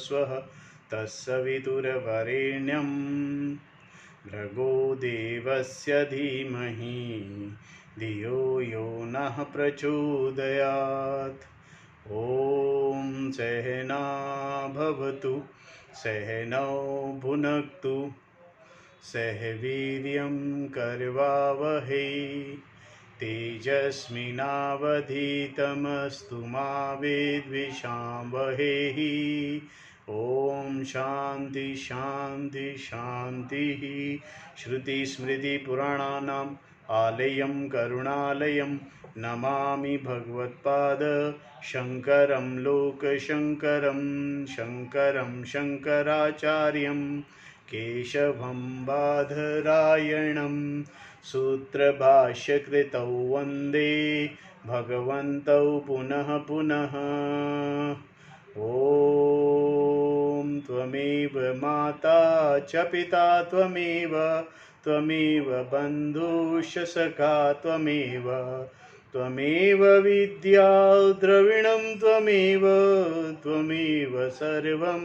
स्वः तत्सवितुर्वरेण्यं भर्गो देवस्य धीमहि धियो यो नः प्रचोदयात्। ॐ सहना भवतु सहनौ भुनक्तु सह वीर्यं करवावहै तेजस्विनावधीतमस्तु मा विद्विषावहै। ॐ शान्ति शान्ति शान्तिः। श्रुतिस्मृतिपुराणानाम् आलयं करुणालयं नमामि भगवत्पाद शङ्करं लोकशङ्करं शङ्करं शङ्कराचार्यं केशवं बादरायणं सूत्रभाष्यकृतौ वन्दे भगवन्तौ पुनः पुनः। ॐ त्वमेव माता च पिता त्वमेव त्वमेव बन्धुश्च सखा त्वमेव त्वमेव विद्या द्रविणं त्वमेव त्वमेव सर्वं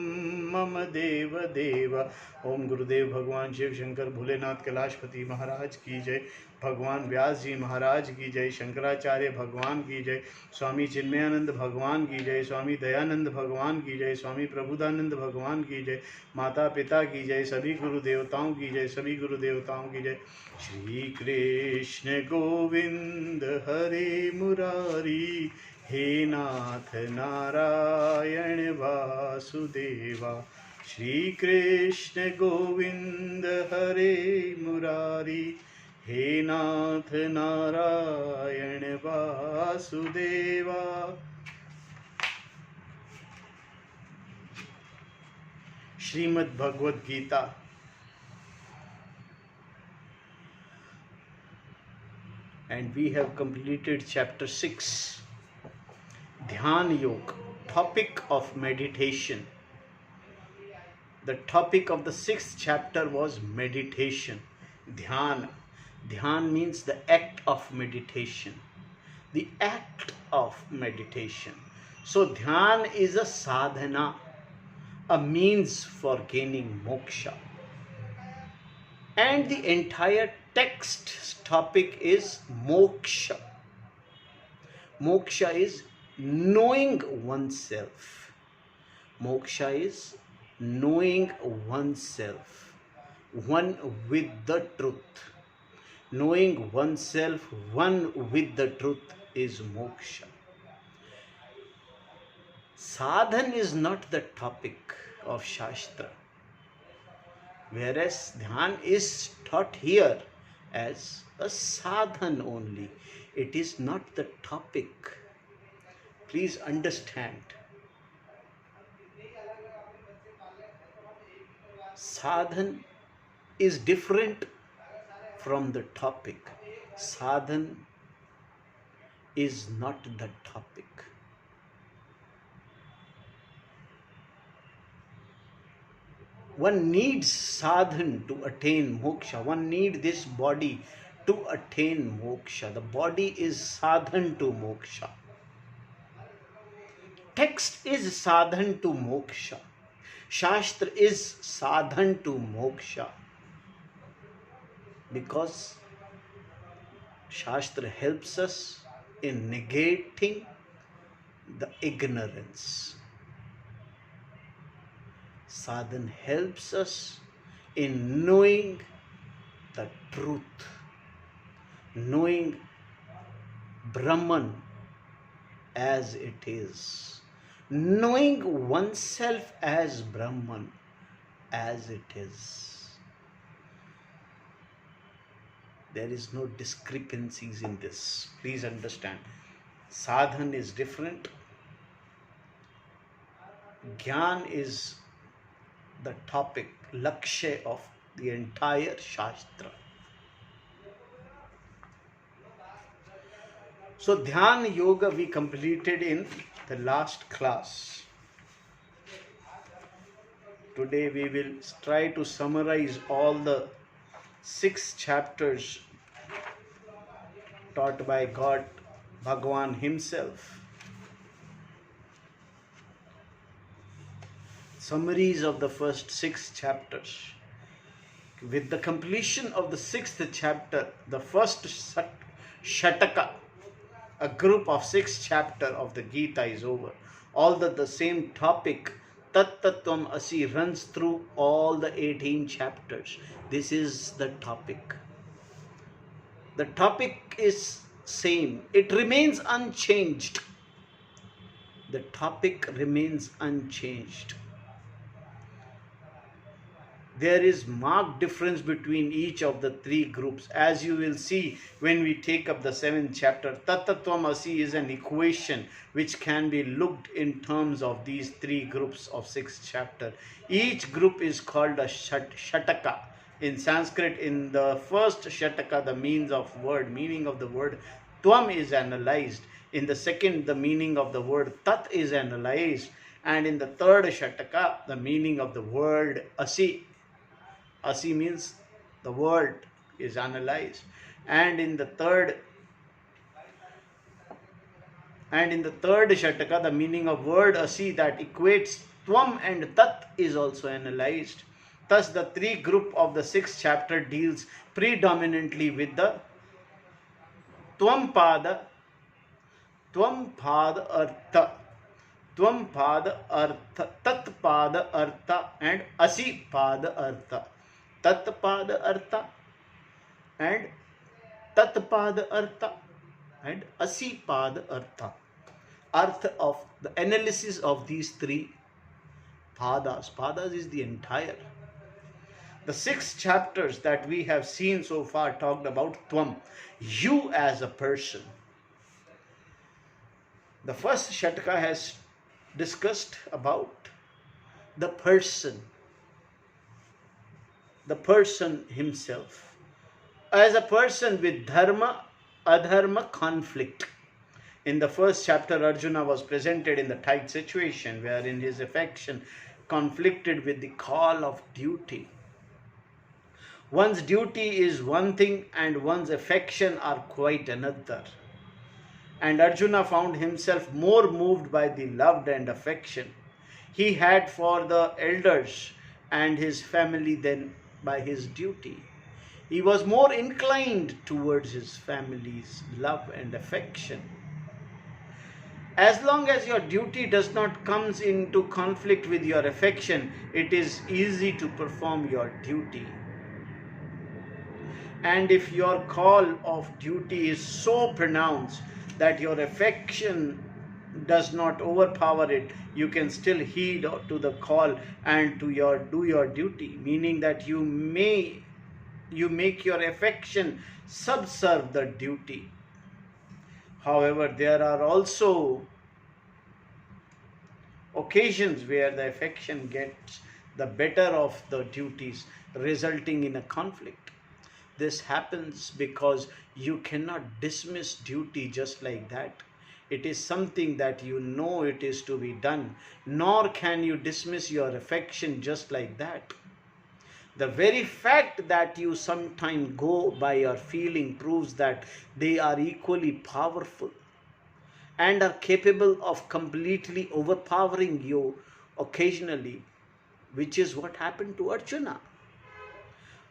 मम देव देव। ओम गुरुदेव भगवान शिव शंकर भोलेनाथ कैलाशपति महाराज की जय। भगवान व्यास जी महाराज की जय। शंकराचार्य भगवान की जय। स्वामी चिन्मयानंद भगवान की जय। स्वामी दयानंद भगवान की जय। स्वामी प्रबुद्धानंद भगवान की जय। माता पिता की जय। सभी गुरु देवताओं की जय। सभी गुरु देवताओं की जय। श्री कृष्ण गोविंद हरे मुरारी हे नाथ नारायण वासुदेवा। श्री कृष्ण गोविंद हरे मुरारी हे नाथ Narayan Vasudeva. Shrimad Bhagavad Gita and we have completed chapter 6, Dhyan Yoga, topic of meditation. The topic of the 6th chapter was meditation, Dhyan. Dhyan means the act of meditation, the act of meditation. So Dhyan is a sadhana, a means for gaining moksha. And the entire text's topic is moksha. Moksha is knowing oneself. Moksha is knowing oneself, one with the truth. Knowing oneself, one with the truth is moksha. Sadhan is not the topic of Shastra, whereas Dhyan is taught here as a sadhan only. It is not the topic. Please understand. Sadhan is different from the topic. Sadhan is not the topic. One needs sadhan to attain moksha. One needs this body to attain moksha. The body is sadhan to moksha. Text is sadhan to moksha. Shastra is sadhan to moksha. Because Shastra helps us in negating the ignorance. Sadhan helps us in knowing the truth, knowing Brahman as it is, knowing oneself as Brahman as it is. There is no discrepancies in this. Please understand. Sadhan is different. Gyan is the topic, lakshya of the entire Shastra. So Dhyan Yoga we completed in the last class. Today we will try to summarize all the 6 chapters taught by God, Bhagwan himself. summaries of the first 6 chapters. With the completion of the 6th chapter, the first Shataka, a group of 6 chapters of the Gita, is over. Although the same topic, Tat Tattvam Asi, runs through all the 18 chapters. This is the topic. The topic is same. It remains unchanged. The topic remains unchanged. There is marked difference between each of the 3 groups, as you will see when we take up the 7th chapter. Tattvam Asi is an equation which can be looked in terms of these 3 groups of 6 chapter. Each group is called a Shataka. In Sanskrit, in the first Shataka, the meaning of the word Tvam is analyzed. In the second, the meaning of the word Tat is analyzed. And in the third Shataka, the meaning of the word Asi. Asi means the word is analyzed. And in the third Shataka, the meaning of word Asi that equates Tvam and Tat is also analyzed. Thus, the 3 group of the 6th chapter deals predominantly with the Tvam Pada Artha, Tvam Pada Artha, Tat Pada Artha and Asi Pada Artha. Tat Pada Artha and Tat Pada Artha and Asi Pada Artha. Artha of the analysis of these 3 padas. Padas is the entire. The 6 chapters that we have seen so far talked about Tvam, you as a person. The first Shataka has discussed about the person himself as a person with dharma adharma conflict. In the first chapter, Arjuna was presented in the tight situation wherein his affection conflicted with the call of duty. One's duty is one thing and one's affection are quite another. And Arjuna found himself more moved by the love and affection he had for the elders and his family than by his duty. He was more inclined towards his family's love and affection. As long as your duty does not come into conflict with your affection, it is easy to perform your duty. And if your call of duty is so pronounced that your affection does not overpower it, you can still heed to the call and do your duty, meaning that you make your affection subserve the duty. However, there are also occasions where the affection gets the better of the duties, resulting in a conflict. This happens because you cannot dismiss duty just like that. It is something that you know it is to be done, nor can you dismiss your affection just like that. The very fact that you sometimes go by your feeling proves that they are equally powerful and are capable of completely overpowering you occasionally, which is what happened to Arjuna.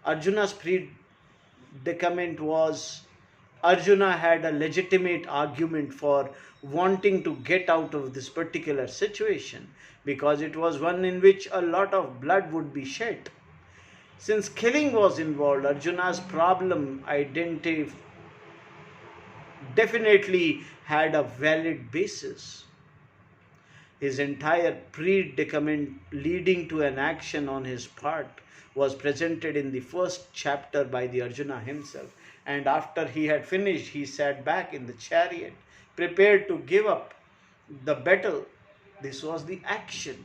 Arjuna's predicament was Arjuna had a legitimate argument for wanting to get out of this particular situation because it was one in which a lot of blood would be shed. Since killing was involved, Arjuna's problem identity definitely had a valid basis. His entire predicament leading to an action on his part was presented in the first chapter by the Arjuna himself. And after he had finished, he sat back in the chariot, prepared to give up the battle. This was the action.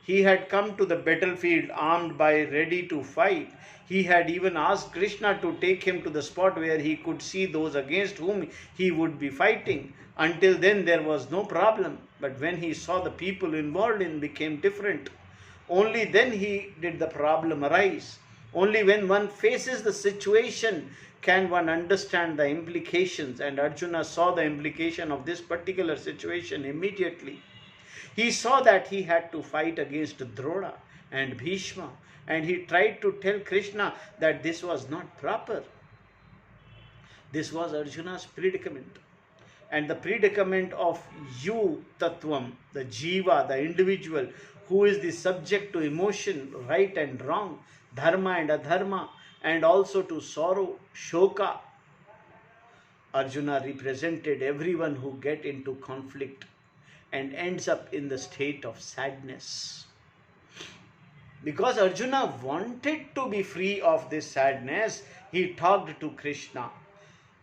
He had come to the battlefield armed by ready to fight. He had even asked Krishna to take him to the spot where he could see those against whom he would be fighting. Until then, there was no problem. But when he saw the people involved in became different, only then did the problem arise. Only when one faces the situation can one understand the implications. And Arjuna saw the implication of this particular situation immediately. He saw that he had to fight against Drona and Bhishma, and he tried to tell Krishna that this was not proper. This was Arjuna's predicament. And the predicament of you, Tattvam, the Jiva, the individual, who is the subject to emotion, right and wrong, dharma and adharma, and also to sorrow, shoka. Arjuna represented everyone who get into conflict and ends up in the state of sadness. Because Arjuna wanted to be free of this sadness, he talked to Krishna.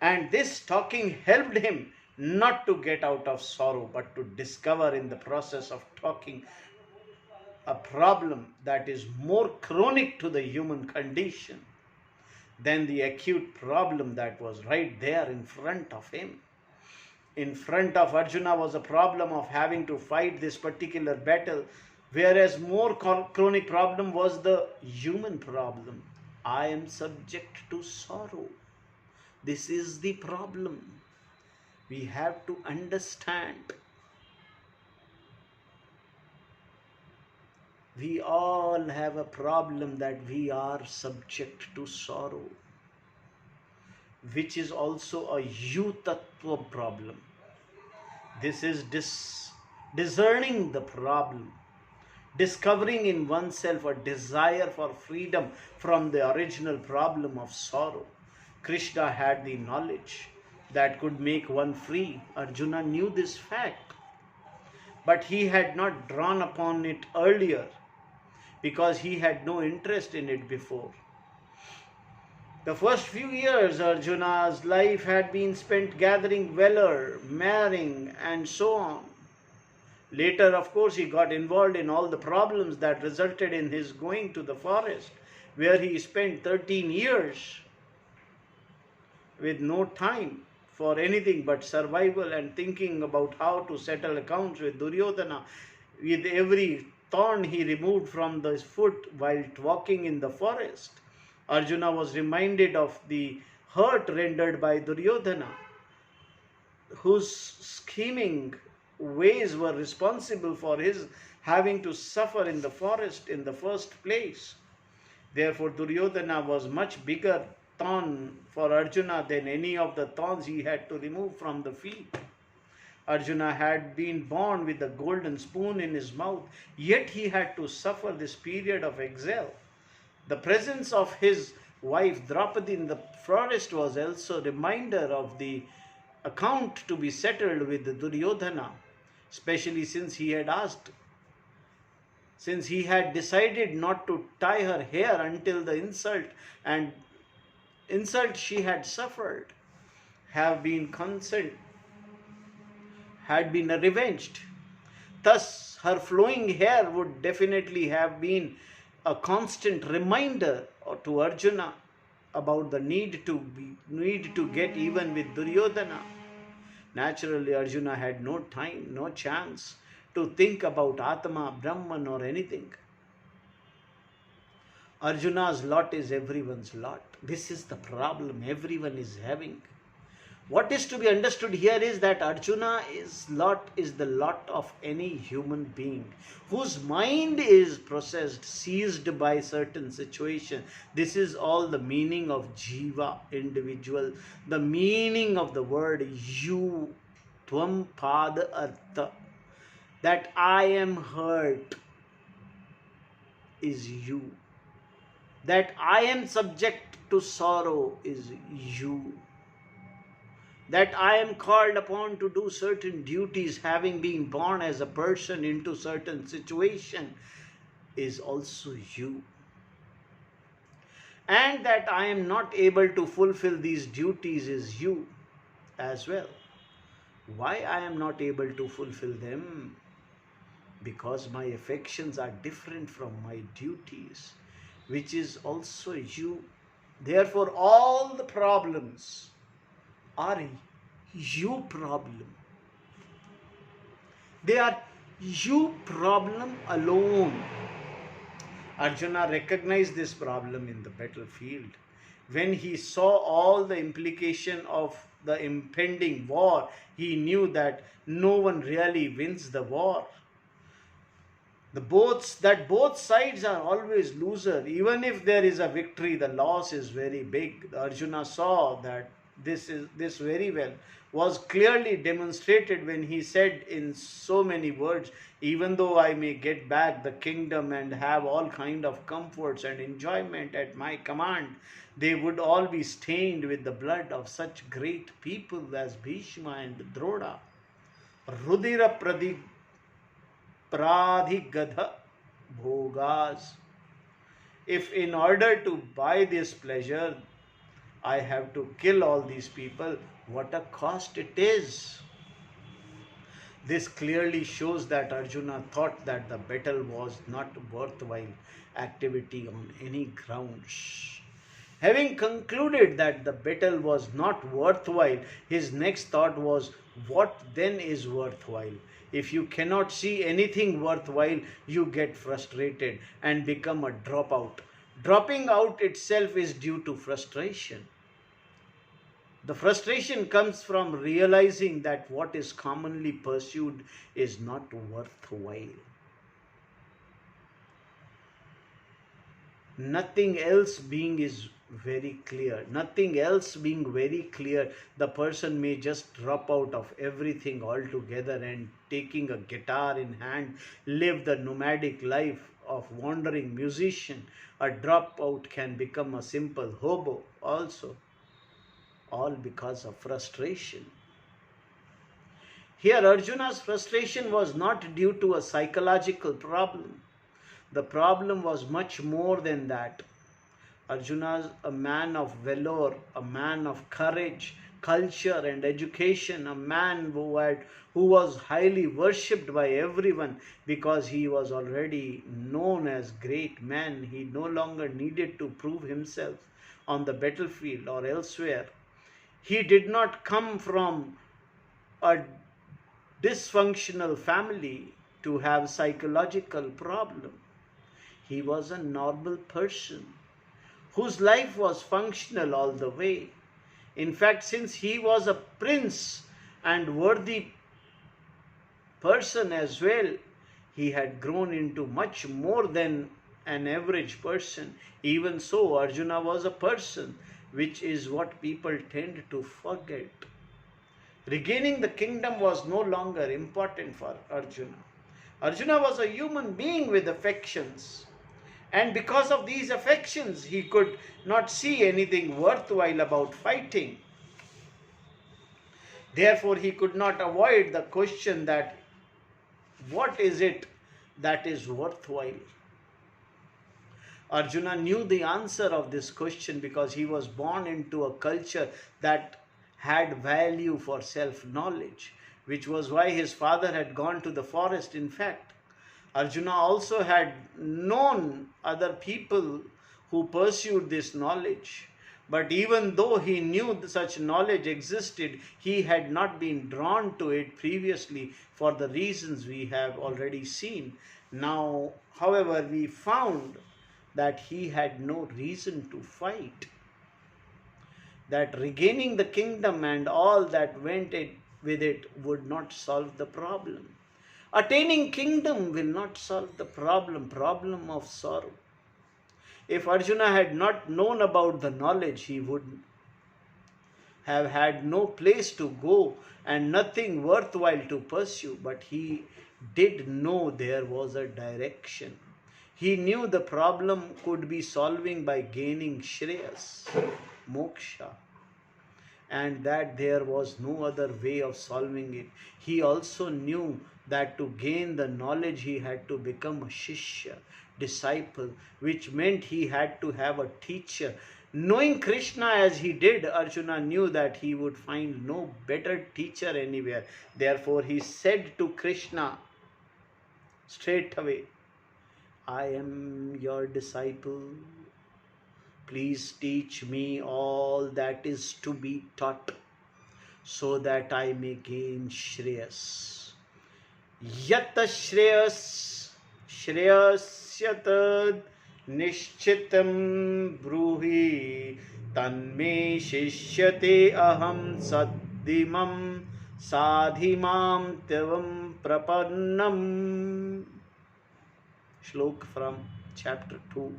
And this talking helped him not to get out of sorrow, but to discover in the process of talking a problem that is more chronic to the human condition than the acute problem that was right there in front of him. In front of Arjuna was a problem of having to fight this particular battle, whereas more chronic problem was the human problem. I am subject to sorrow. This is the problem. We have to understand. We all have a problem that we are subject to sorrow, which is also a Yutattva problem. This is discerning the problem, discovering in oneself a desire for freedom from the original problem of sorrow. Krishna had the knowledge that could make one free. Arjuna knew this fact, but he had not drawn upon it earlier because he had no interest in it before. The first few years Arjuna's life had been spent gathering valor, marrying, and so on. Later, of course, he got involved in all the problems that resulted in his going to the forest, where he spent 13 years with no time for anything but survival and thinking about how to settle accounts with Duryodhana. With every thorn he removed from his foot while walking in the forest, Arjuna was reminded of the hurt rendered by Duryodhana, whose scheming ways were responsible for his having to suffer in the forest in the first place. Therefore, Duryodhana was much bigger thorn for Arjuna than any of the thorns he had to remove from the feet. Arjuna had been born with a golden spoon in his mouth, yet he had to suffer this period of exile. The presence of his wife Draupadi in the forest was also a reminder of the account to be settled with Duryodhana, especially since he had decided not to tie her hair until the insult she had suffered had been revenged. Thus, her flowing hair would definitely have been a constant reminder to Arjuna about the need to get even with Duryodhana. Naturally, Arjuna had no time, no chance to think about Atma, Brahman or anything. Arjuna's lot is everyone's lot. This is the problem everyone is having. What is to be understood here is that Arjuna's lot is the lot of any human being whose mind is processed, seized by certain situation. This is all the meaning of Jiva, individual. The meaning of the word you, Tvam Pada Artha, that I am hurt, is you. That I am subject to sorrow is you. That I am called upon to do certain duties, having been born as a person into certain situation, is also you. And that I am not able to fulfill these duties is you as well. Why I am not able to fulfill them? Because my affections are different from my duties, which is also you. Therefore, all the problems are you problem. They are you problem alone. Arjuna recognized this problem in the battlefield. When he saw all the implication of the impending war, he knew that no one really wins the war. Both sides are always loser. Even if there is a victory, the loss is very big. Arjuna saw that this very well was clearly demonstrated when he said in so many words, even though I may get back the kingdom and have all kind of comforts and enjoyment at my command, they would all be stained with the blood of such great people as Bhishma and Drodha. Rudira pradhigadha bhogas. If in order to buy this pleasure I have to kill all these people, what a cost it is. This clearly shows that Arjuna thought that the battle was not worthwhile activity on any grounds. Having concluded that the battle was not worthwhile, his next thought was, what then is worthwhile? If you cannot see anything worthwhile, you get frustrated and become a dropout. Dropping out itself is due to frustration. The frustration comes from realizing that what is commonly pursued is not worthwhile. Nothing else being very clear, the person may just drop out of everything altogether and, taking a guitar in hand, live the nomadic life of wandering musician. A dropout can become a simple hobo also, all because of frustration. Here Arjuna's frustration was not due to a psychological problem. The problem was much more than that. Arjuna, a man of valor, a man of courage, culture and education, a man who was highly worshipped by everyone because he was already known as great man. He no longer needed to prove himself on the battlefield or elsewhere. He did not come from a dysfunctional family to have psychological problem. He was a normal person whose life was functional all the way. In fact, since he was a prince and worthy person as well, he had grown into much more than an average person. Even so, Arjuna was a person, which is what people tend to forget. Regaining the kingdom was no longer important for Arjuna. Arjuna was a human being with affections. And because of these affections, he could not see anything worthwhile about fighting. Therefore, he could not avoid the question that what is it that is worthwhile? Arjuna knew the answer of this question because he was born into a culture that had value for self-knowledge, which was why his father had gone to the forest. In fact, Arjuna also had known other people who pursued this knowledge. But even though he knew such knowledge existed, he had not been drawn to it previously for the reasons we have already seen. Now, however, we found that he had no reason to fight. That regaining the kingdom and all that went with it would not solve the problem. Attaining kingdom will not solve the problem of sorrow. If Arjuna had not known about the knowledge, he would have had no place to go and nothing worthwhile to pursue. But he did know there was a direction. He knew the problem could be solving by gaining Shreyas, moksha, and that there was no other way of solving it. He also knew that to gain the knowledge he had to become a shishya, disciple, which meant he had to have a teacher. Knowing Krishna as he did, Arjuna knew that he would find no better teacher anywhere. Therefore he said to Krishna straight away, I am your disciple. Please teach me all that is to be taught, so that I may gain Shreyas. Yata Shreyasyatad Nishchitam Bruhi Tanme Shishyate Aham Saddimam Sadhimam Tavam Prapannam. Shlok from chapter 2.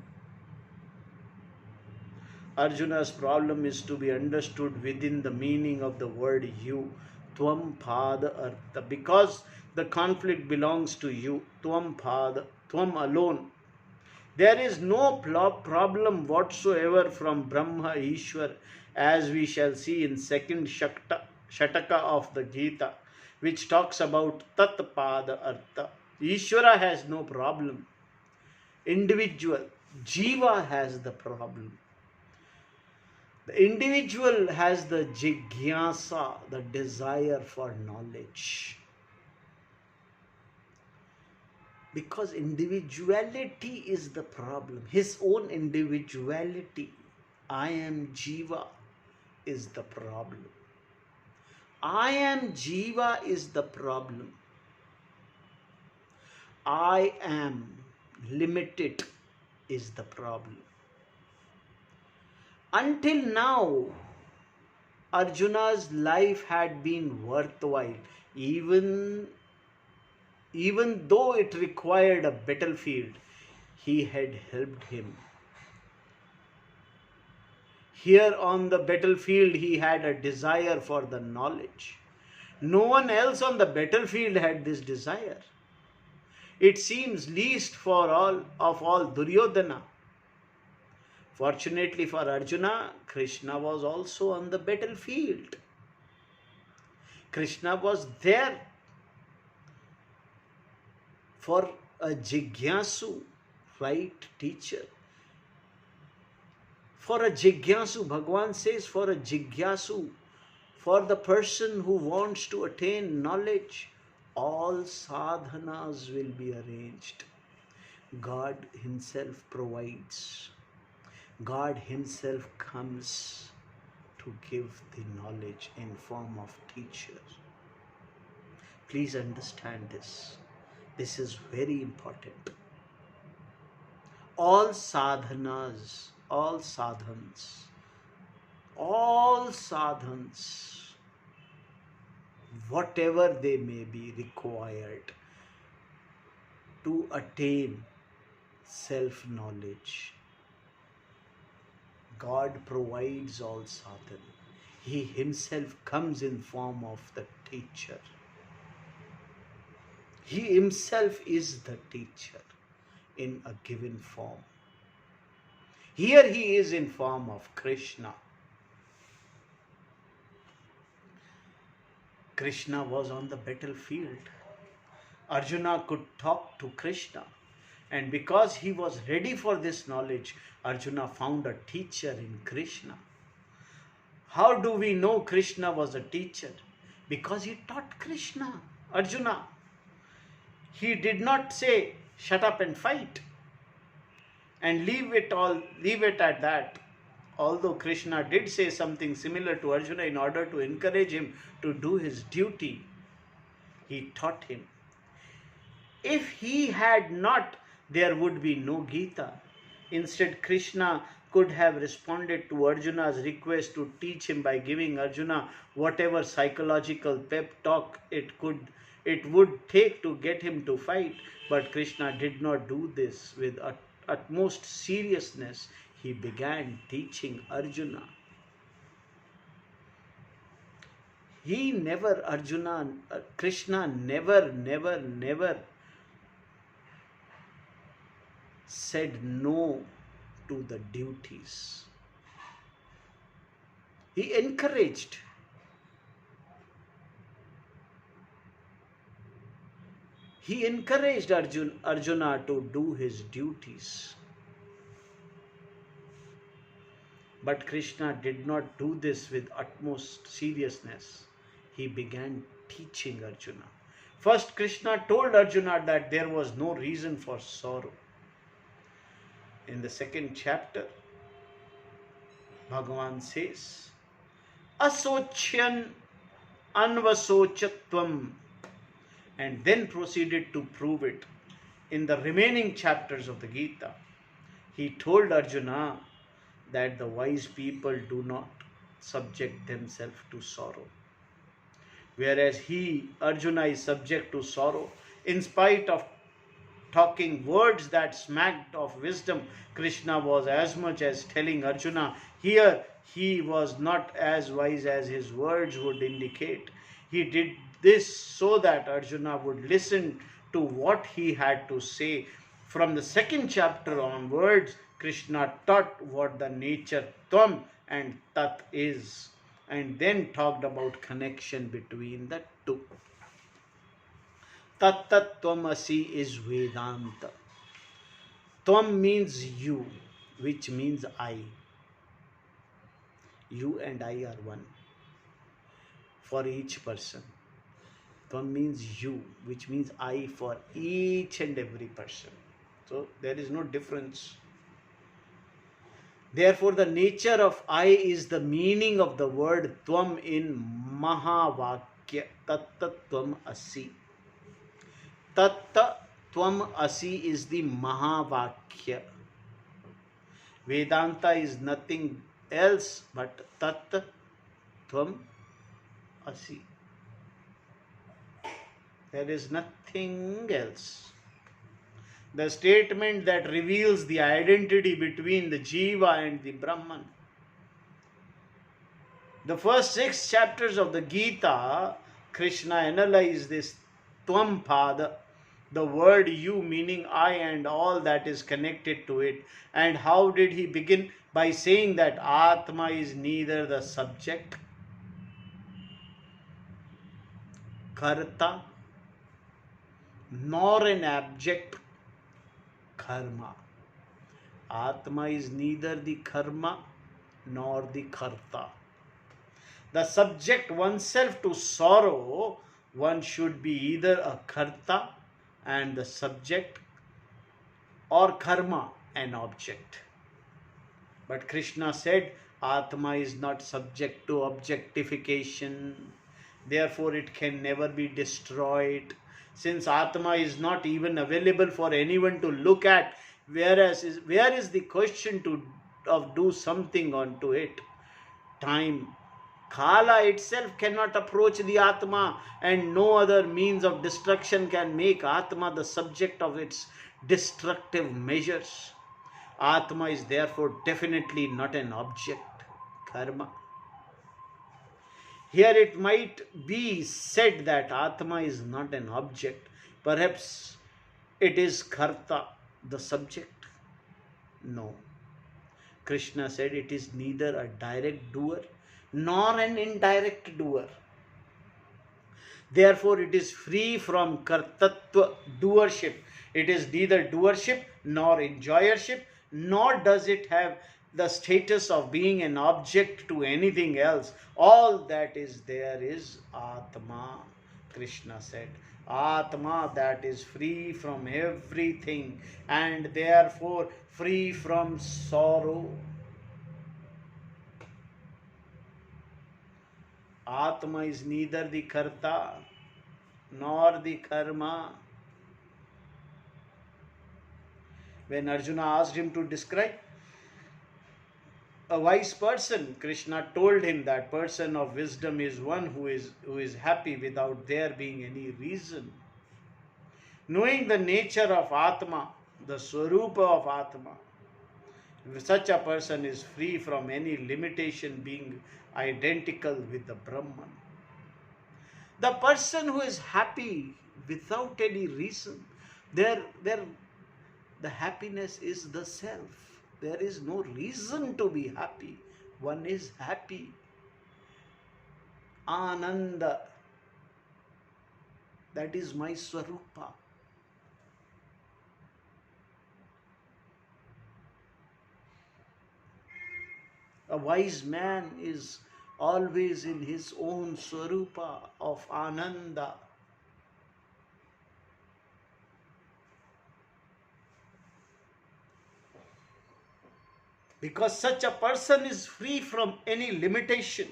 Arjuna's problem is to be understood within the meaning of the word you, Tvam Pada Artha. Because the conflict belongs to you, Tvam Pada, Tvam alone. There is no problem whatsoever from Brahma Ishwar, as we shall see in second Shataka of the Gita, which talks about Tat Pada Artha. Ishwara has no problem. Individual, Jiva has the problem. The individual has the jigyasa, the desire for knowledge. Because individuality is the problem. His own individuality, I am Jiva, is the problem. I am Jiva is the problem. I am limited is the problem. Until now, Arjuna's life had been worthwhile, even though it required a battlefield. He had helped him. Here on the battlefield, he had a desire for the knowledge. No one else on the battlefield had this desire. It seems least of all Duryodhana. Fortunately for Arjuna, Krishna was also on the battlefield. Krishna was there for a jigyasu, right teacher. For a jigyasu, Bhagavan says, for a jigyasu, for the person who wants to attain knowledge, all sadhanas will be arranged. God Himself provides. God Himself comes to give the knowledge in form of teacher. Please understand this. This is very important. All sadhanas, all sadhans, whatever they may be required to attain self-knowledge, God provides all sadhana. He Himself comes in form of the teacher. He Himself is the teacher in a given form. Here He is in form of Krishna. Krishna was on the battlefield. Arjuna could talk to Krishna. And because he was ready for this knowledge, Arjuna found a teacher in Krishna. How do we know Krishna was a teacher? Because he taught Krishna, Arjuna. He did not say, shut up and fight and leave it at that. Although Krishna did say something similar to Arjuna in order to encourage him to do his duty, he taught him. If he had not, there would be no Gita. Instead, Krishna could have responded to Arjuna's request to teach him by giving Arjuna whatever psychological pep talk it would take to get him to fight. But Krishna did not do this. With utmost seriousness, he began teaching Arjuna. Krishna never said no to the duties. He encouraged. He encouraged Arjuna to do his duties. But Krishna did not do this with utmost seriousness. He began teaching Arjuna. First, Krishna told Arjuna that there was no reason for sorrow. In the second chapter, Bhagavan says, Asocyan anvasochatvam, and then proceeded to prove it. In the remaining chapters of the Gita, he told Arjuna that the wise people do not subject themselves to sorrow. Whereas Arjuna is subject to sorrow in spite of talking words that smacked of wisdom. Krishna was as much as telling Arjuna, here he was not as wise as his words would indicate. He did this so that Arjuna would listen to what he had to say. From the second chapter onwards, Krishna taught what the nature Tvam and Tat is, and then talked about connection between the two. Tat Tat Tvamasi is Vedanta. Tvam means you, which means I. You and I are one for each person. Tvam means you, which means I for each and every person. So there is no difference. Therefore, the nature of I is the meaning of the word Tvam in Mahavakya. Tatta Tvam Asi. Tatta Tvam Asi is the Mahavakya. Vedanta is nothing else but Tatta Tvam Asi. There is nothing else. The statement that reveals the identity between the Jiva and the Brahman. The first 6 chapters of the Gita, Krishna analyzed this Tvam Pada, the word you meaning I and all that is connected to it. And how did he begin? By saying that Atma is neither the subject, Karta, nor an abject, Karma. Atma is neither the karma nor the karta. The subject oneself to sorrow, one should be either a karta and the subject, or karma, an object. But Krishna said Atma is not subject to objectification. Therefore, it can never be destroyed. Since Atma is not even available for anyone to look at, where is the question of do something onto it? Time, Kala itself cannot approach the Atma, and no other means of destruction can make Atma the subject of its destructive measures. Atma is therefore definitely not an object, karma. Here it might be said that Atma is not an object. Perhaps it is Karta, the subject. No. Krishna said it is neither a direct doer nor an indirect doer. Therefore, it is free from Kartatva, doership. It is neither doership nor enjoyership, nor does it have the status of being an object to anything else. All that is there is Atma, Krishna said. Atma that is free from everything and therefore free from sorrow. Atma is neither the karta nor the karma. When Arjuna asked him to describe a wise person, Krishna told him that person of wisdom is one who is happy without there being any reason. Knowing the nature of Atma, the Swarupa of Atma, such a person is free from any limitation being identical with the Brahman. The person who is happy without any reason, the happiness is the self. There is no reason to be happy. One is happy. Ananda. That is my Swarupa. A wise man is always in his own Swarupa of Ananda. Because such a person is free from any limitation.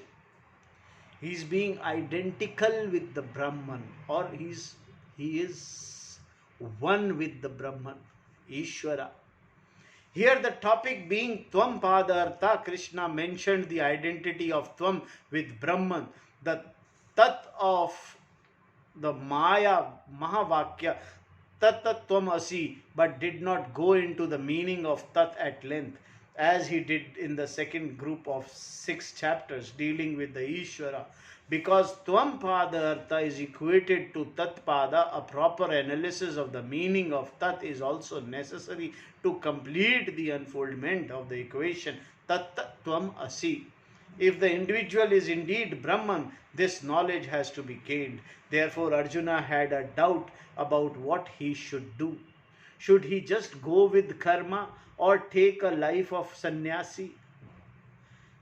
He is being identical with the Brahman, or he is one with the Brahman, Ishvara. Here the topic being Tvam Padartha, Krishna mentioned the identity of Tvam with Brahman, the Tat of the Maya Mahavakya. tat tvam asi, but did not go into the meaning of tat at length, as he did in the second group of 6 chapters dealing with the Ishvara. Because tvam pada artha is equated to tat pada, a proper analysis of the meaning of tat is also necessary to complete the unfoldment of the equation tat tvam asi. If the individual is indeed Brahman, this knowledge has to be gained. Therefore, Arjuna had a doubt about what he should do. Should he just go with karma or take a life of sannyasi?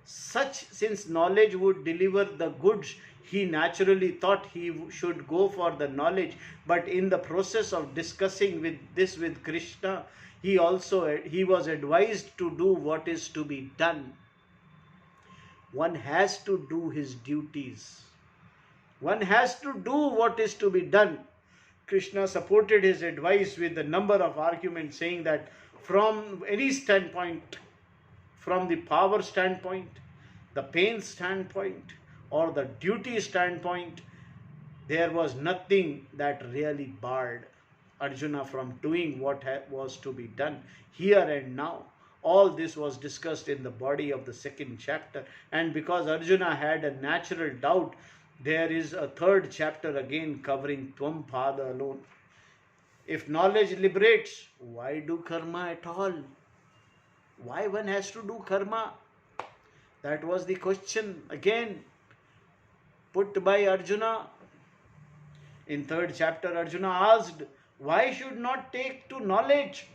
Since knowledge would deliver the goods, he naturally thought he should go for the knowledge. But in the process of discussing with Krishna, he was advised to do what is to be done. One has to do his duties. One has to do what is to be done. Krishna supported his advice with a number of arguments, saying that from any standpoint, from the power standpoint, the pain standpoint, or the duty standpoint, there was nothing that really barred Arjuna from doing what was to be done here and now. All this was discussed in the body of the second chapter. And because Arjuna had a natural doubt, there is a third chapter again covering Tvam Pada alone. If knowledge liberates, why do karma at all? Why one has to do karma? That was the question again put by Arjuna. In third chapter, Arjuna asked, why should not take to knowledge,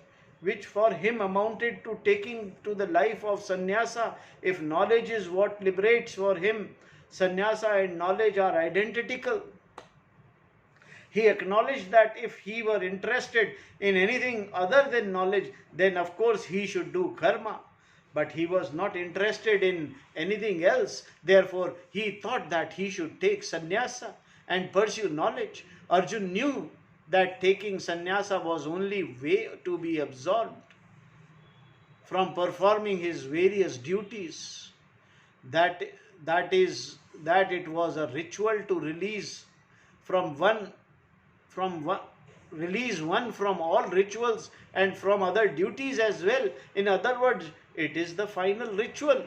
which for him amounted to taking to the life of sannyasa? If knowledge is what liberates for him, sannyasa and knowledge are identical. He acknowledged that if he were interested in anything other than knowledge, then of course he should do karma. But he was not interested in anything else. Therefore, he thought that he should take sannyasa and pursue knowledge. Arjuna knew that taking sannyasa was only way to be absolved from performing his various duties. That it was a ritual to release one from all rituals and from other duties as well. In other words, it is the final ritual.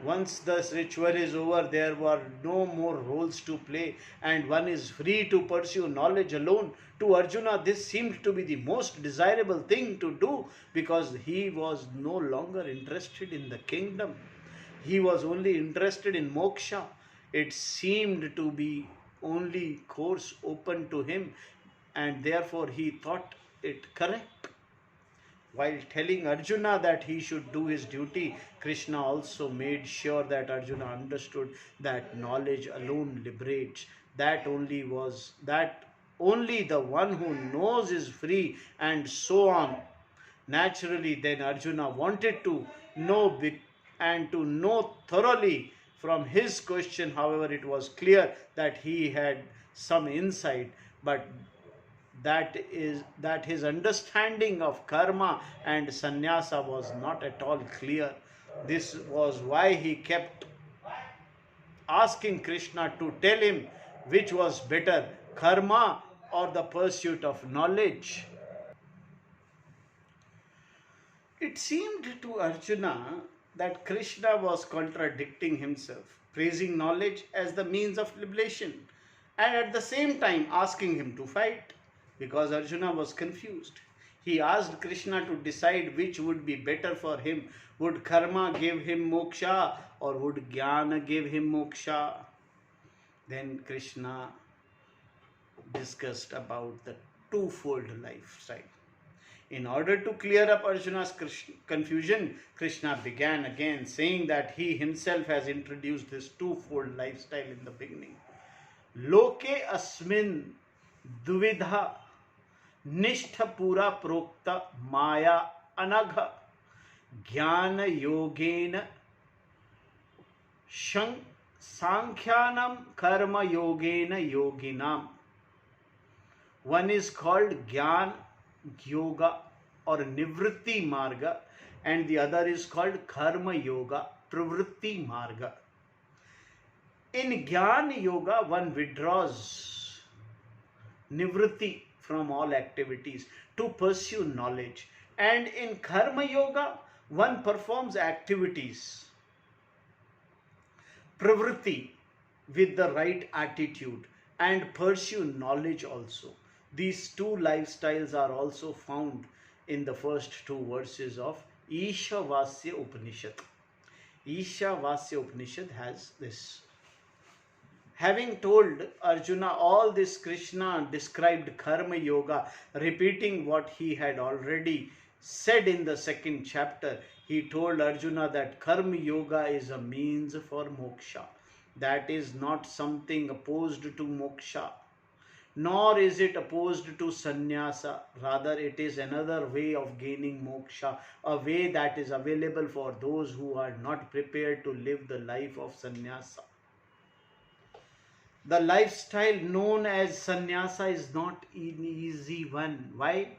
Once this ritual is over, there were no more roles to play, and one is free to pursue knowledge alone. To Arjuna, this seemed to be the most desirable thing to do, because he was no longer interested in the kingdom. He was only interested in moksha. It seemed to be only course open to him, and therefore he thought it correct. While telling Arjuna that he should do his duty, Krishna also made sure that Arjuna understood that knowledge alone liberates. That only the one who knows is free, and so on. Naturally, then Arjuna wanted to know and to know thoroughly. From his question, however, it was clear that he had some insight, but that his understanding of karma and sannyasa was not at all clear. This was why he kept asking Krishna to tell him which was better, karma or the pursuit of knowledge. It seemed to Arjuna that Krishna was contradicting himself, praising knowledge as the means of liberation, and at the same time asking him to fight. Because Arjuna was confused, he asked Krishna to decide which would be better for him. Would karma give him moksha, or would jnana give him moksha? Then Krishna discussed about the twofold lifestyle. In order to clear up Arjuna's confusion, Krishna began again, saying that he himself has introduced this twofold lifestyle in the beginning. Loke asmin duvidha nishtha pura prokta maya anagha jnana yogena sankhyanam karma yogena yoginam. One is called Gyan Yoga or Nivritti Marga, and the other is called Karma Yoga, Pravritti Marga. In Gyan Yoga, one withdraws Nivritti from all activities to pursue knowledge. And in Karma Yoga, one performs activities, pravritti, with the right attitude and pursue knowledge also. These two lifestyles are also found in the first two verses of Ishavasya Upanishad. Ishavasya Upanishad has this. Having told Arjuna all this, Krishna described Karma Yoga, repeating what he had already said in the second chapter. He told Arjuna that Karma Yoga is a means for moksha. That is not something opposed to moksha, nor is it opposed to sannyasa. Rather, it is another way of gaining moksha, a way that is available for those who are not prepared to live the life of sannyasa. The lifestyle known as sannyasa is not an easy one. Why?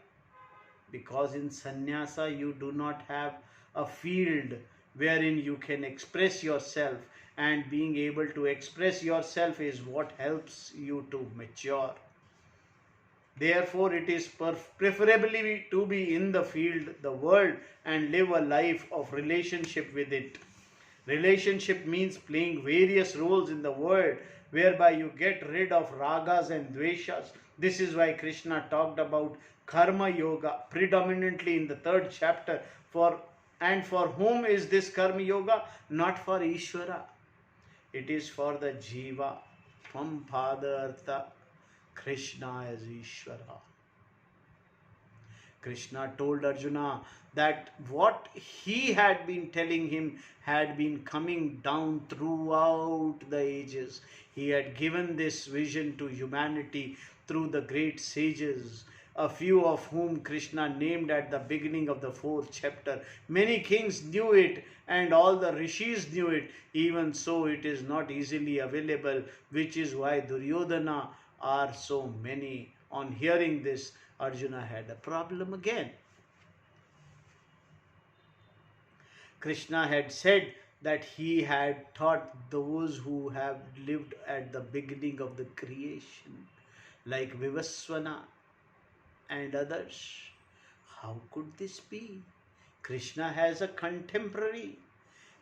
Because in sannyasa you do not have a field wherein you can express yourself, and being able to express yourself is what helps you to mature. Therefore, it is preferably to be in the field, the world, and live a life of relationship with it. Relationship means playing various roles in the world, whereby you get rid of ragas and dveshas. This is why Krishna talked about Karma Yoga predominantly in the third chapter. For whom is this Karma Yoga? Not for Ishvara. It is for the Jiva. Tvam Padartha Krishna as Ishvara. Krishna told Arjuna that what he had been telling him had been coming down throughout the ages. He had given this vision to humanity through the great sages, a few of whom Krishna named at the beginning of the fourth chapter. Many kings knew it and all the rishis knew it. Even so, it is not easily available, which is why Duryodhana are so many. On hearing this, Arjuna had a problem again. Krishna had said that he had taught those who have lived at the beginning of the creation, like Vivasvana and others. How could this be? Krishna has a contemporary.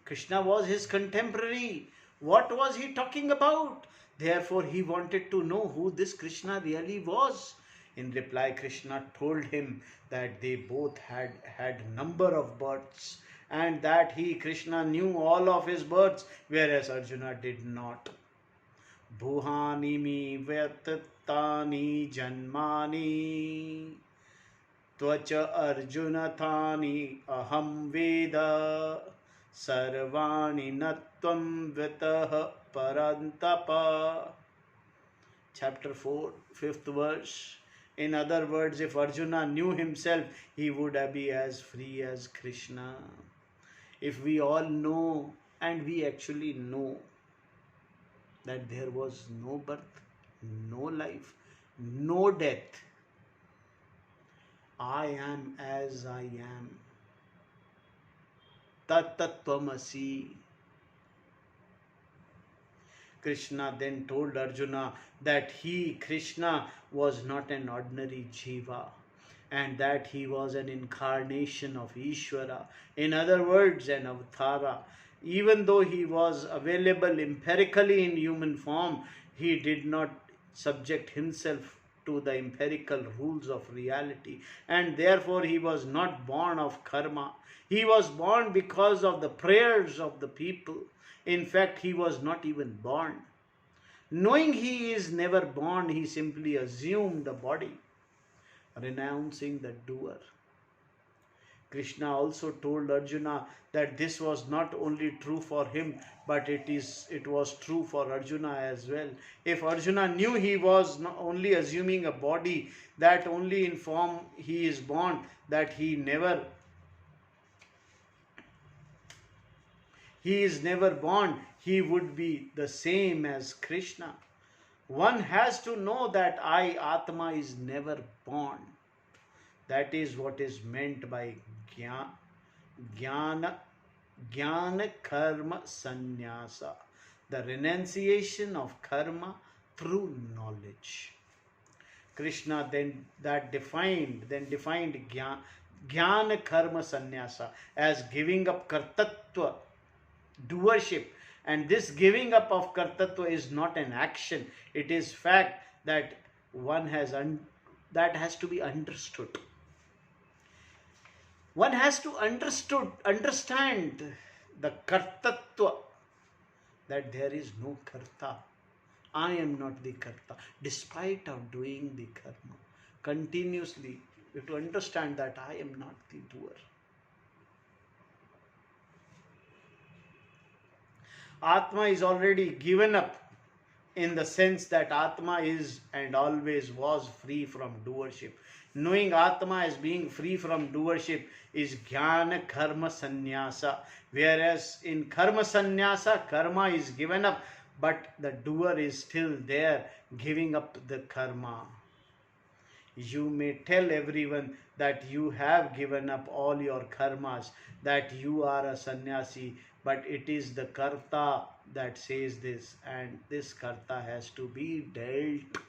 Krishna was his contemporary. What was he talking about? Therefore, he wanted to know who this Krishna really was. In reply, Krishna told him that they both had number of births, and that he, Krishna, knew all of his births, whereas Arjuna did not. Bhuhani mi vyatitani janmani tvacha arjuna thani aham veda sarvani natvam vitah parantapa. Chapter 4, 5th verse. In other words, if Arjuna knew himself, he would be as free as Krishna. If we all know, and we actually know, that there was no birth, no life, no death, I am as I am. Tat tat tvamasi. Krishna then told Arjuna that he, Krishna, was not an ordinary jiva, and that he was an incarnation of Ishvara. In other words, an avatara. Even though he was available empirically in human form, he did not subject himself to the empirical rules of reality, and therefore he was not born of karma. He was born because of the prayers of the people. In fact, he was not even born. Knowing he is never born, he simply assumed a body, renouncing the doer. Krishna also told Arjuna that this was not only true for him, but it was true for Arjuna as well. If Arjuna knew he was not only assuming a body, that only in form he is born, that he is never born, he would be the same as Krishna. One has to know that I, Atma, is never born. That is what is meant by jnana karma sannyasa, the renunciation of karma through knowledge. Krishna then defined jnana karma sannyasa as giving up kartatva, doership. And this giving up of kartatva is not an action, it is fact that one that has to be understood. One has to understand the kartatva, that there is no karta. I am not the karta. Despite of doing the karma continuously, you have to understand that I am not the doer. Atma is already given up, in the sense that Atma is and always was free from doership. Knowing Atma as being free from doership is Jnana Karma Sannyasa. Whereas in Karma Sannyasa, karma is given up, but the doer is still there, giving up the karma. You may tell everyone that you have given up all your karmas, that you are a sannyasi, but it is the karta that says this, and this karta has to be dealt.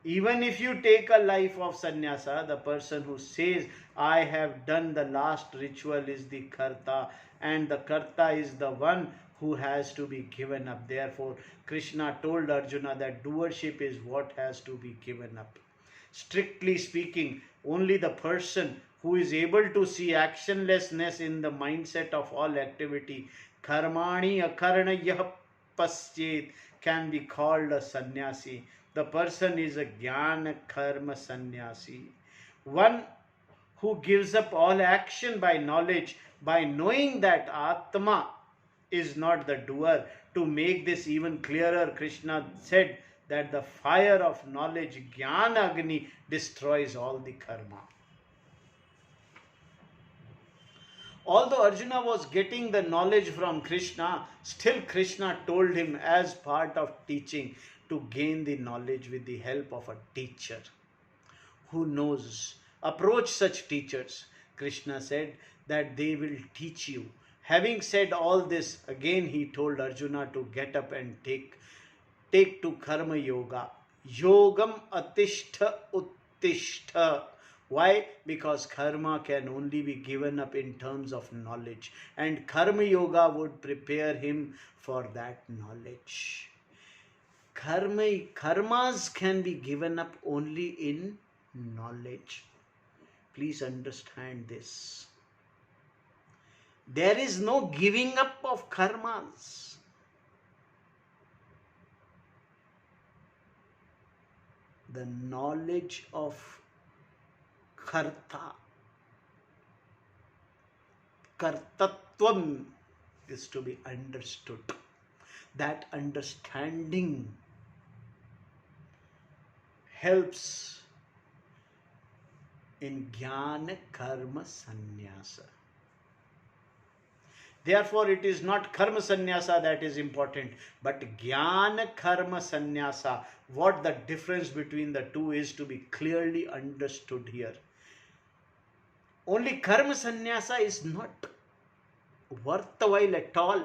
Even if you take a life of sannyasa, the person who says, I have done the last ritual, is the karta, and the karta is the one who has to be given up. Therefore, Krishna told Arjuna that doership is what has to be given up. Strictly speaking, only the person who is able to see actionlessness in the mindset of all activity, karmani akarnayah paschet, can be called a sannyasi. The person is a jnana karma sannyasi. One who gives up all action by knowledge, by knowing that Atma is not the doer. To make this even clearer, Krishna said that the fire of knowledge, Jnana Agni, destroys all the karma. Although Arjuna was getting the knowledge from Krishna, still Krishna told him as part of teaching to gain the knowledge with the help of a teacher who knows. Approach such teachers. Krishna said that they will teach you. Having said all this, again he told Arjuna to get up and take to karma yoga. Yogam atishta uttishta. Why? Because karma can only be given up in terms of knowledge, and karma yoga would prepare him for that knowledge. Karmas can be given up only in knowledge. Please understand this. There is no giving up of karmas. The knowledge of karta, kartatvam, is to be understood. That understanding helps in jnana karma sannyasa. Therefore, it is not karma sannyasa that is important, but jnana karma sannyasa. What the difference between the two is to be clearly understood here. Only karma sannyasa is not worthwhile at all.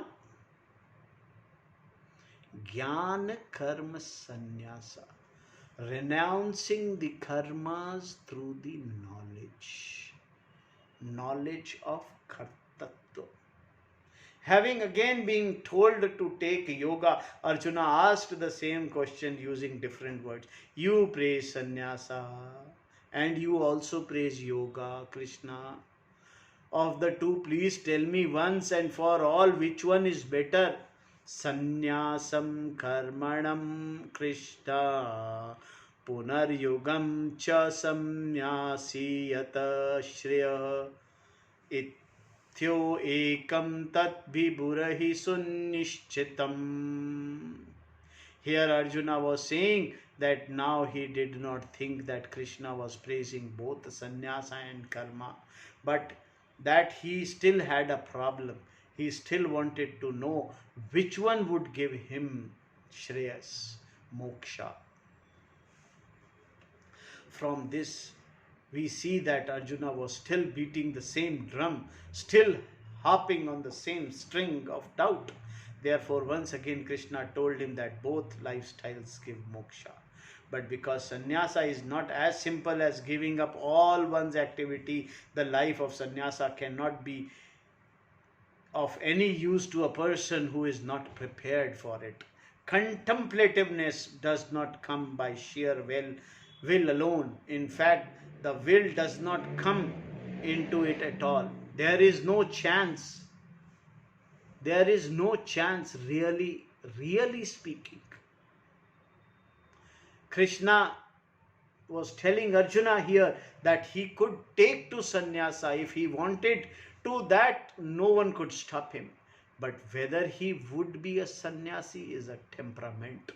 Jnana karma sannyasa, renouncing the karmas through the knowledge of kartatva. Having again been told to take yoga, Arjuna asked the same question using different words. You praise sannyasa and you also praise yoga, Krishna. Of the two, please tell me once and for all which one is better. Sannyasam karmanam Krishna punaryugam cha samnyasi yata shreya Tyo ekam tat vibhurahi sunnishchitam. Here Arjuna was saying that now he did not think that Krishna was praising both sannyasa and karma, but that he still had a problem. He still wanted to know which one would give him shreyas, moksha. From this, we see that Arjuna was still beating the same drum, still harping on the same string of doubt. Therefore, once again, Krishna told him that both lifestyles give moksha. But because sannyasa is not as simple as giving up all one's activity, the life of sannyasa cannot be of any use to a person who is not prepared for it. Contemplativeness does not come by sheer will alone. In fact, the will does not come into it at all. There is no chance. There is no chance, really speaking. Krishna was telling Arjuna here that he could take to sannyasa if he wanted to, that no one could stop him. But whether he would be a sannyasi is a temperament.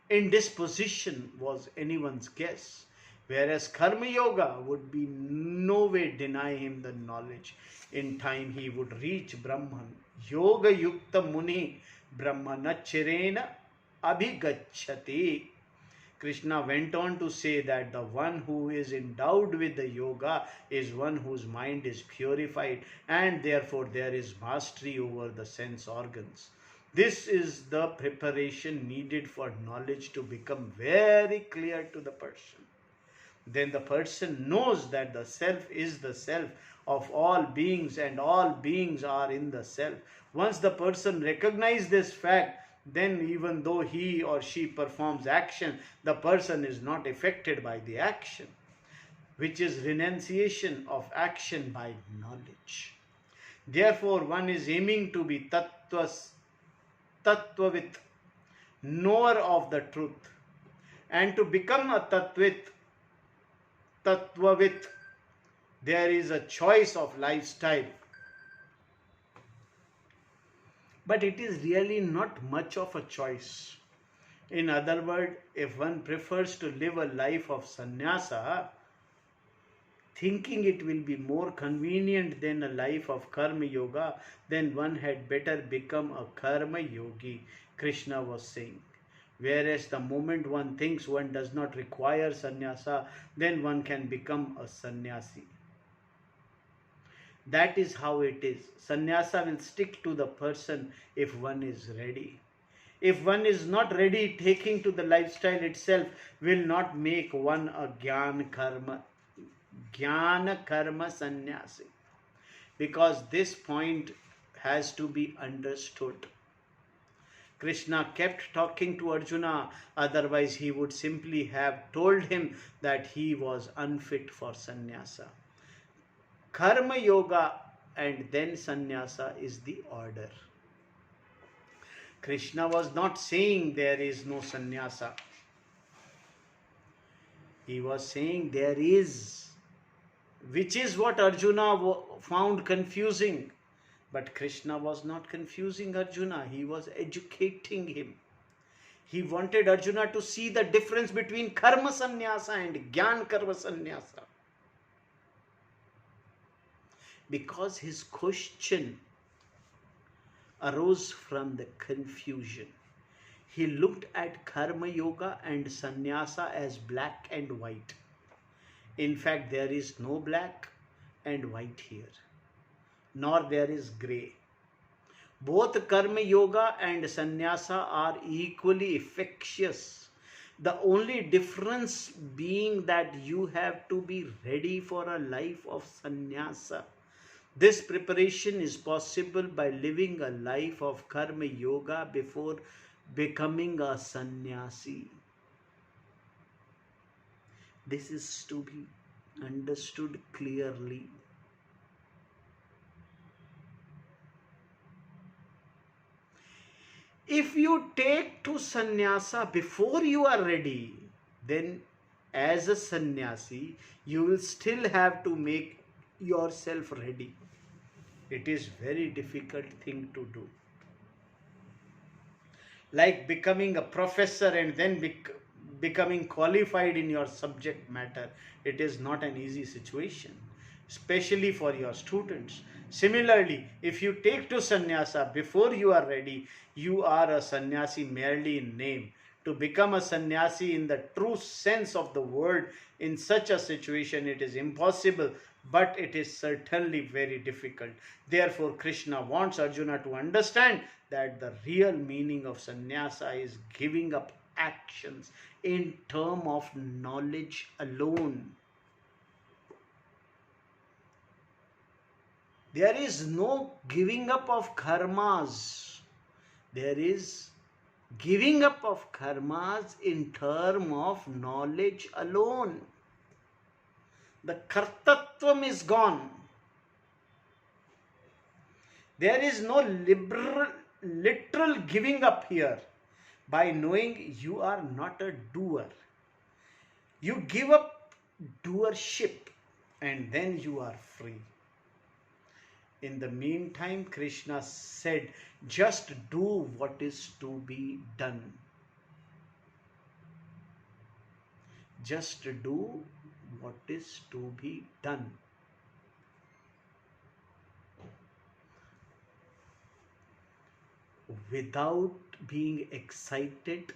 Indisposition was anyone's guess, whereas karma yoga would be no way deny him the knowledge. In time he would reach Brahman. Yoga yukta muni brahmanachirena abhigacchati. Krishna went on to say that the one who is endowed with the yoga is one whose mind is purified, and therefore there is mastery over the sense organs. This is the preparation needed for knowledge to become very clear to the person. Then the person knows that the self is the self of all beings and all beings are in the self. Once the person recognizes this fact, then even though he or she performs action, the person is not affected by the action, which is renunciation of action by knowledge. Therefore, one is aiming to be tattvavit, knower of the truth. And to become a tattvavit, there is a choice of lifestyle. But it is really not much of a choice. In other words, if one prefers to live a life of sannyasa, thinking it will be more convenient than a life of karma yoga, then one had better become a karma yogi, Krishna was saying. Whereas the moment one thinks one does not require sannyasa, then one can become a sannyasi. That is how it is. Sannyasa will stick to the person if one is ready. If one is not ready, taking to the lifestyle itself will not make one a jnana karma sannyasi. Because this point has to be understood. Krishna kept talking to Arjuna, otherwise he would simply have told him that he was unfit for sannyasa. Karma yoga and then sannyasa is the order. Krishna was not saying there is no sannyasa. He was saying there is, which is what Arjuna found confusing. But Krishna was not confusing Arjuna, he was educating him. He wanted Arjuna to see the difference between karma sannyasa and jnana karma sannyasa. Because his question arose from the confusion. He looked at karma yoga and sannyasa as black and white. In fact, there is no black and white here, nor there is grey. Both karma yoga and sannyasa are equally efficacious. The only difference being that you have to be ready for a life of sannyasa. This preparation is possible by living a life of karma yoga before becoming a sannyasi. This is to be understood clearly. If you take to sannyasa before you are ready, then as a sannyasi, you will still have to make yourself ready. It is very difficult thing to do. Like becoming a professor and then becoming qualified in your subject matter. It is not an easy situation, especially for your students. Similarly, if you take to sannyasa before you are ready, you are a sannyasi merely in name. To become a sannyasi in the true sense of the word, in such a situation, it is impossible, but it is certainly very difficult. Therefore, Krishna wants Arjuna to understand that the real meaning of sannyasa is giving up actions in term of knowledge alone. There is no giving up of karmas. There is giving up of karmas in term of knowledge alone. The kartatvam is gone. There is no literal giving up here. By knowing you are not a doer, you give up doership and then you are free. In the meantime, Krishna said, just do what is to be done. Just do what is to be done. Without being excited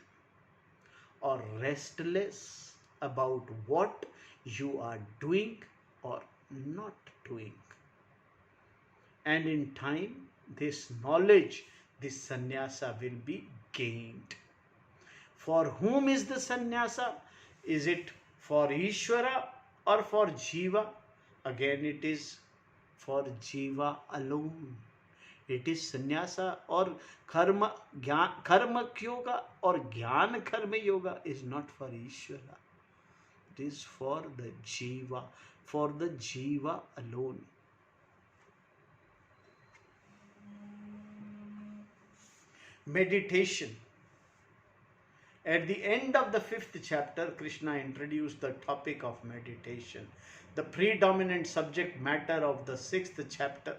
or restless about what you are doing or not doing. And in time, this knowledge, this sannyasa will be gained. For whom is the sannyasa? Is it for Ishvara or for Jiva? Again, it is for Jiva alone. It is sannyasa or karma yoga or jnana karma yoga is not for Ishvara. It is for the Jiva alone. Meditation. At the end of the 5th chapter, Krishna introduced the topic of meditation, the predominant subject matter of the 6th chapter.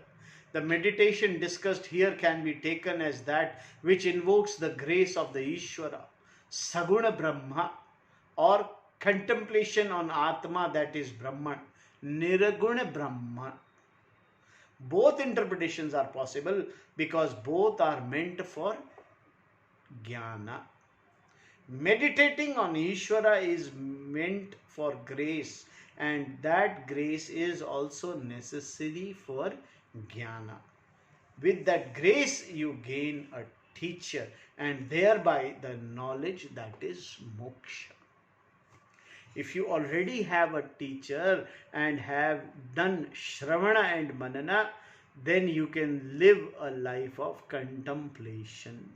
The meditation discussed here can be taken as that which invokes the grace of the Ishvara, Saguna Brahma, or contemplation on Atma, that is Brahman, Niraguna Brahman. Both interpretations are possible because both are meant for jnana. Meditating on Ishvara is meant for grace, and that grace is also necessary for jnana. With that grace you gain a teacher and thereby the knowledge that is moksha. If you already have a teacher and have done Shravana and Manana, then you can live a life of contemplation,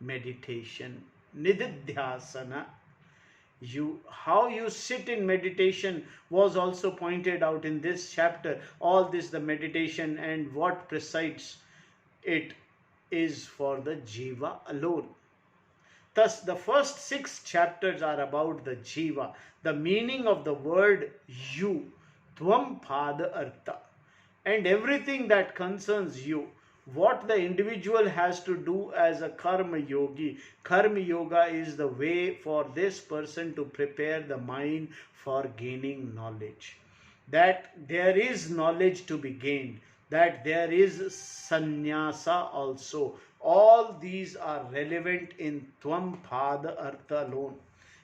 meditation, Nididhyasana. How you sit in meditation was also pointed out in this chapter. All this, the meditation and what presides it, is for the Jiva alone. Thus, the first 6 chapters are about the Jiva, the meaning of the word you, Tvam Pada Artha, and everything that concerns you, what the individual has to do as a karma yogi. Karma yoga is the way for this person to prepare the mind for gaining knowledge. That there is knowledge to be gained, that there is sannyasa also. All these are relevant in Tvam Pada Artha alone.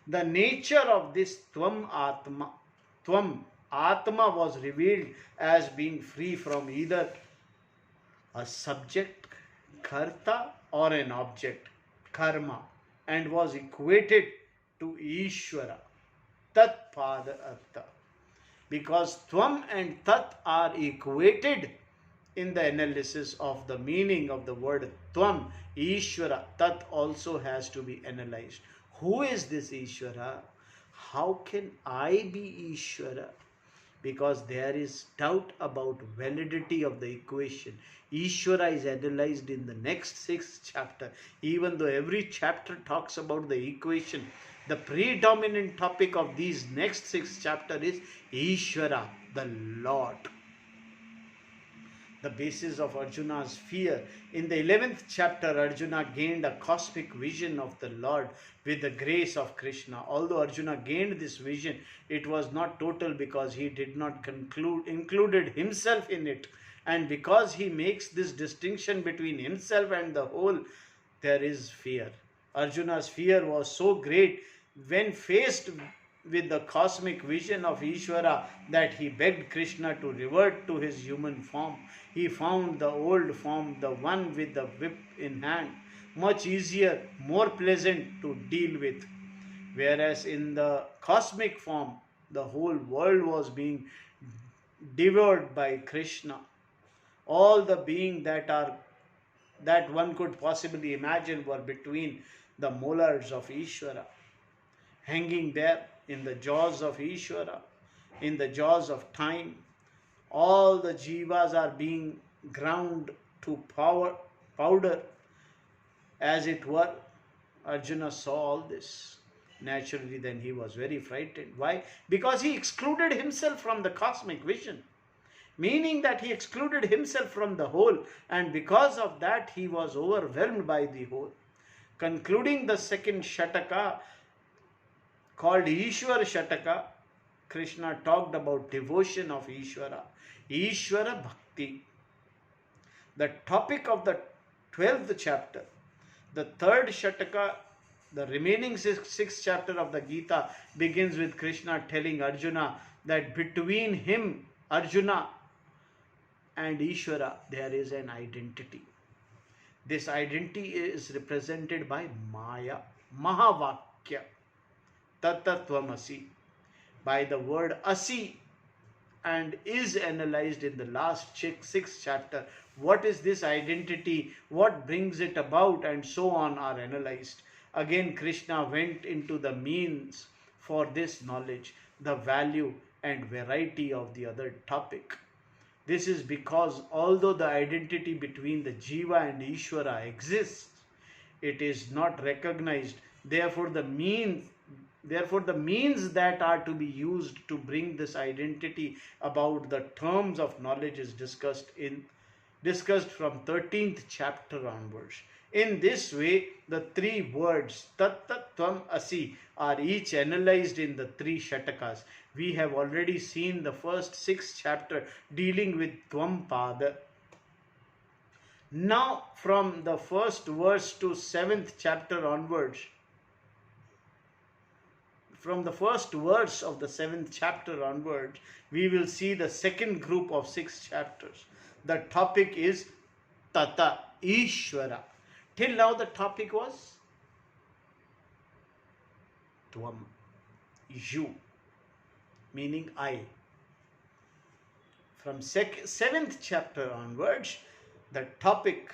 The nature of this Tvam Atma was revealed as being free from either a subject, karta, or an object, karma, and was equated to Ishvara, Tat Pada Artha. Because Tvam and Tat are equated in the analysis of the meaning of the word Tvam, Ishvara, Tat also has to be analyzed. Who is this Ishvara? How can I be Ishvara? Because there is doubt about validity of the equation. Ishvara is analyzed in the next 6th chapter. Even though every chapter talks about the equation, the predominant topic of these next 6 chapter is Ishvara, the Lord. The basis of Arjuna's fear. In the 11th chapter, Arjuna gained a cosmic vision of the Lord with the grace of Krishna. Although Arjuna gained this vision, it was not total because he did not included himself in it. And because he makes this distinction between himself and the whole, there is fear. Arjuna's fear was so great when faced with the cosmic vision of Ishvara that he begged Krishna to revert to his human form. He found the old form, the one with the whip in hand, much easier, more pleasant to deal with. whereas in the cosmic form, the whole world was being devoured by Krishna. All the beings that one could possibly imagine were between the molars of Ishvara, hanging there in the jaws of Ishvara, in the jaws of time. All the jivas are being ground to powder, as it were. Arjuna saw all this. Naturally, then he was very frightened. Why? Because he excluded himself from the cosmic vision, meaning that he excluded himself from the whole, and because of that, he was overwhelmed by the whole. Concluding the second Shataka, called Ishwar Shataka, Krishna talked about devotion of Ishwara, Ishwara Bhakti. The topic of the 12th chapter, the third Shataka, the remaining sixth chapter of the Gita begins with Krishna telling Arjuna that between him, Arjuna, and Ishvara, there is an identity. This identity is represented by Maya, Mahavakya, Tatattvamasi, by the word Asi, and is analyzed in the last sixth chapter. What is this identity? What brings it about? And so on are analyzed. Again, Krishna went into the means for this knowledge, the value and variety of the other topic. This is because although the identity between the Jiva and Ishvara exists, it is not recognized. Therefore, the means that are to be used to bring this identity about, the terms of knowledge, is discussed from 13th chapter onwards. In this way, the three words Tat Tat Tvam Asi are each analyzed in the three Shatakas. We have already seen the first 6th chapter dealing with Tvam Pada. Now, from the first verse to 7th chapter onwards, from the first verse of the 7th chapter onwards, we will see the second group of 6 chapters. The topic is Tata, Ishvara. Till now the topic was Tvam, you, meaning I. From 7th chapter onwards, the topic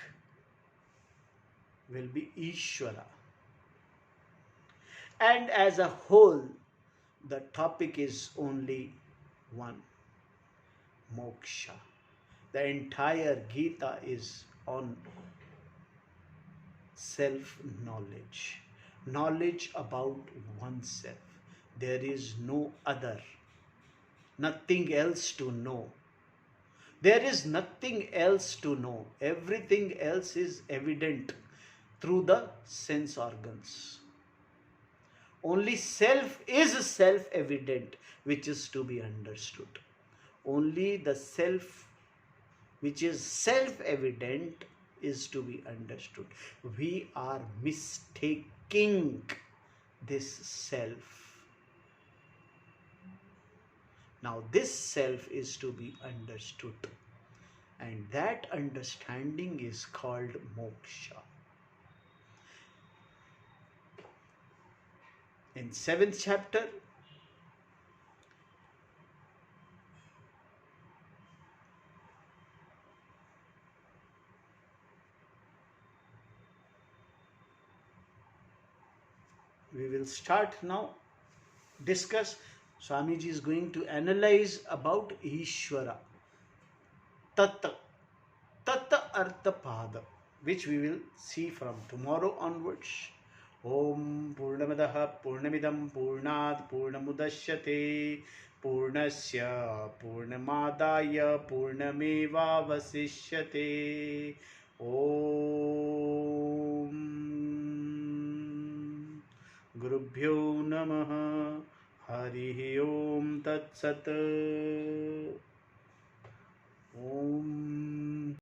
will be Ishvara. And as a whole, the topic is only one, moksha. The entire Gita is on self-knowledge, knowledge about oneself. There is no other, nothing else to know. There is nothing else to know. Everything else is evident through the sense organs. Only self is self-evident, which is to be understood. Only the self which is self-evident is to be understood. We are mistaking this self. Now this self is to be understood, and that understanding is called moksha. In 7th chapter, we will start now, discuss. Swamiji is going to analyze about Ishvara, Tatta Artha Pada, which we will see from tomorrow onwards. Om Purnamadaha Purnamidam Purnad Purnamudashyate Purnasya Purnamadaya Purnameva Vasishyate. Om Gurubhyo Namaha. Harihi Om Tat Sat. Om